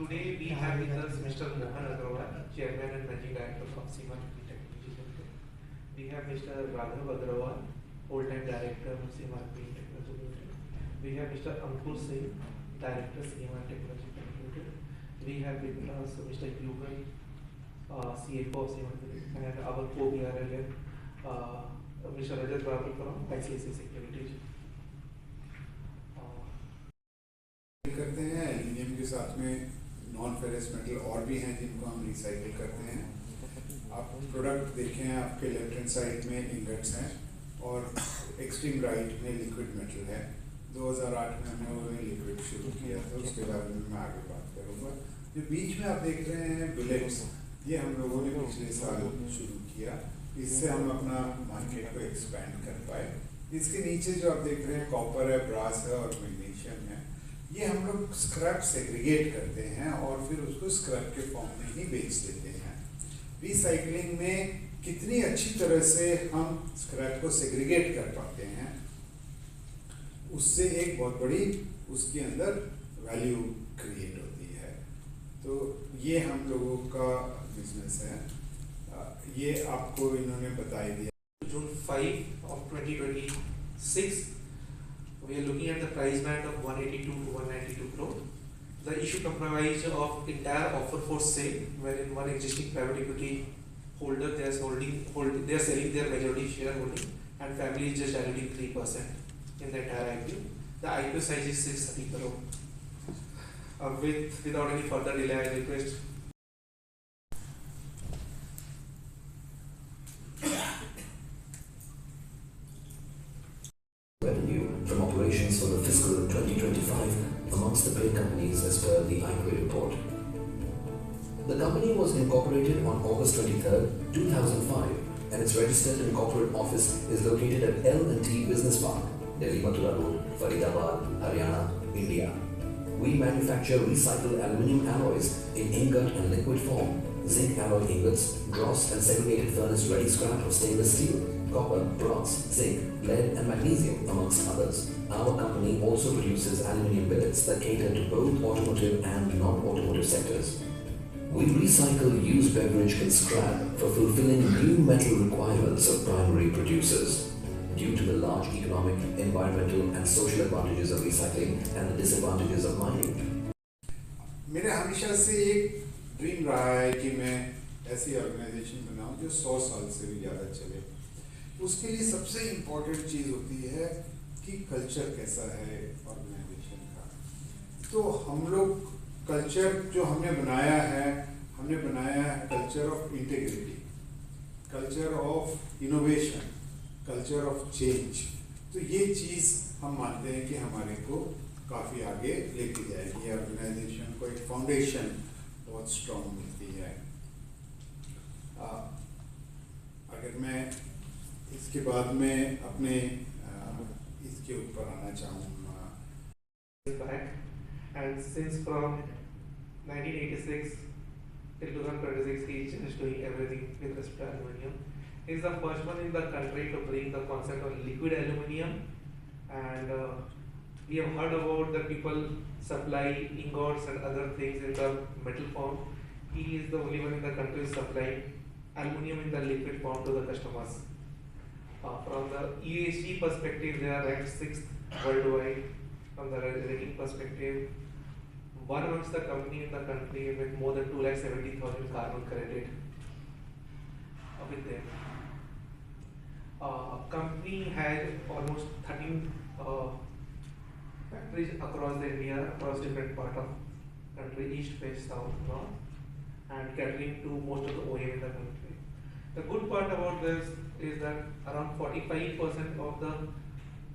Today we have with us Mr. Mohan Agrawal, Chairman and Managing Director of Seema Green Technologies Limited. We have Mr. Raghav Agrawal, Full-time Director of Seema Green Technologies Limited. We have Mr. Ankur Singh, Director Seema Technologies Limited. We have with us Mr. Yugal, CFO of Seema Green, and our co-BRL, Mr. Rajat Babu from ICICI Securities. करते हैं aluminium के साथ में non ferrous metal और भी हैं जिनको हम रिसाइकिल करते हैं। आप प्रोडक्ट देखें, आपके लेफ्ट हैंड साइड में इंगट्स हैं और एक्सट्रीम राइट में लिक्विड मेटल है। 2008 में हमने वो लिक्विड शुरू किया था, उसके बारे में मैं आगे बात करूँगा। जो बीच में आप देख रहे हैं बिलेट्स, ये हम लोगों ने पिछले साल शुरू किया, इससे हम अपना मार्केट को एक्सपैंड कर पाए। इसके नीचे जो आप देख रहे हैं कॉपर है, ब्रास है और मैग्नीशियम है। ये हम लोग स्क्रैप सेग्रीगेट करते हैं और फिर उसको स्क्रैप के फॉर्म में ही बेच देते हैं। रिसाइकलिंग में कितनी अच्छी तरह से हम स्क्रैप को सेग्रीगेट कर पाते हैं, उससे एक बहुत बड़ी उसके अंदर वैल्यू क्रिएट होती है। तो ये हम लोगों का बिजनेस है। ये आपको इन्होंने बता ही दिया। June 5 of 2026. We are looking at the price band of 182 to 192 crore. The issue comprises of entire offer for sale, wherein one existing private equity holder they are selling their majority shareholding, and family is just diluting 3% in the entire IPO. The IPO size is 630 crore. Without any further delay, I request. Revenue from operations for the fiscal 2025 amongst the paid companies as per the IQA report. The company was incorporated on August 23, 2005, and its registered and corporate office is located at L&T Business Park, Delhi Mathura Road, Faridabad, Haryana, India. We manufacture recycled aluminium alloys in ingot and liquid form, zinc alloy ingots, dross and segregated furnace ready scrap of stainless steel, copper, bronze, zinc, lead and magnesium amongst others. Our company also produces aluminium billets that cater to both automotive and non-automotive sectors. We recycle used beverage can scrap for fulfilling new metal requirements of primary producers. Due to the large economic, environmental and social advantages of recycling and the disadvantages of mining. मेरा हमेशा से एक dream रहा है कि मैं ऐसी organisation बनाऊं जो 100 साल से भी ज़्यादा चले। उसके लिए सबसे इम्पोर्टेंट चीज़ होती है कि कल्चर कैसा है ऑर्गेनाइजेशन का। तो हम लोग कल्चर जो हमने बनाया है culture of integrity, culture of innovation, culture of change. तो ये चीज़ हम मानते हैं कि हमारे को काफ़ी आगे लेके जाएगी। ऑर्गेनाइजेशन को एक फाउंडेशन बहुत स्ट्रॉन्ग मिलती है। अगर मैं इसके बाद में अपने इसके ऊपर आना चाहूँगा। And since from 1986 till 2026, he is just doing everything with respect to aluminium. He is the first one in the country to bring the concept of liquid aluminium, and we have heard about the people supply ingots and other things in the metal form. He is the only one in the country supplying aluminium in the liquid form to the customers. From the ESG perspective, they are ranked 6th worldwide. From the rating perspective, one amongst the company in the country with more than 270,000 carbon credit with them. Company has almost 13 factories across the India, across different part of country, east, west, south, north, and catering to most of the OEM in the country. The good part about this is that around 45% of the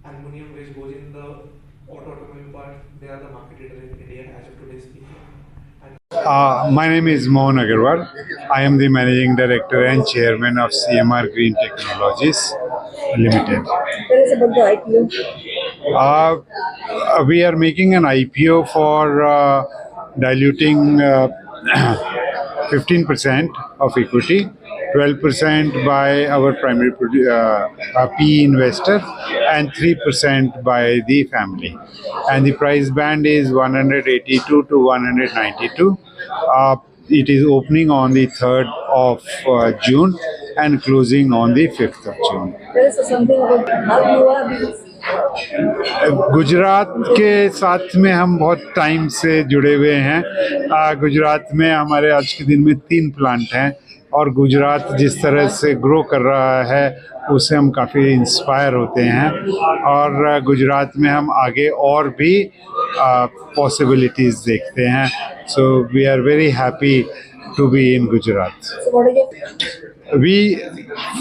aluminium which goes in the automobile part, they are the market leader in India as of today's speaking. My name is Mohan Agrawal. I am the Managing Director and Chairman of CMR Green Technologies Limited. Tell us about the IPO. We are making an IPO for diluting 15% of equity 12% by our primary PE investor, and 3% by the family. And the price band is 182 to 192. It is opening on the 3rd of June and closing on the 5th of June. Tell us something about how you are being. Gujarat के साथ में हम बहुत time से जुड़े हुए हैं। गुजरात में हमारे आज के दिन में 3 प्लांट हैं और गुजरात जिस तरह से ग्रो कर रहा है उससे हम काफ़ी इंस्पायर होते हैं और गुजरात में हम आगे और भी पॉसिबिलिटीज़ देखते हैं। So we are very happy to be in Gujarat. So what is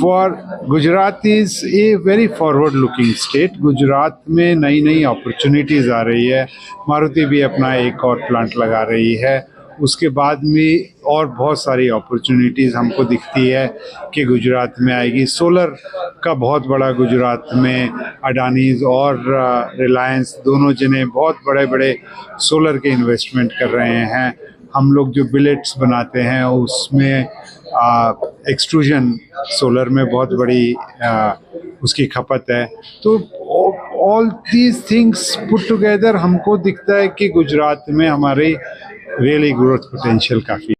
your Gujarat is a very forward looking state. Gujarat में नई नई अपॉर्चुनिटीज़ आ रही है। मारुति भी अपना एक और प्लांट लगा रही है। उसके बाद में और बहुत सारी अपॉर्चुनिटीज़ हमको दिखती है कि गुजरात में आएगी। सोलर का बहुत बड़ा गुजरात में अडानीज़ और रिलायंस दोनों जने बहुत बड़े बड़े सोलर के इन्वेस्टमेंट कर रहे हैं। हम लोग जो बिलेट्स बनाते हैं उसमें एक्सट्रूजन सोलर में बहुत बड़ी उसकी खपत है। तो all these things put together हमको दिखता है कि गुजरात में हमारे रियली ग्रोथ पोटेंशियल काफ़ी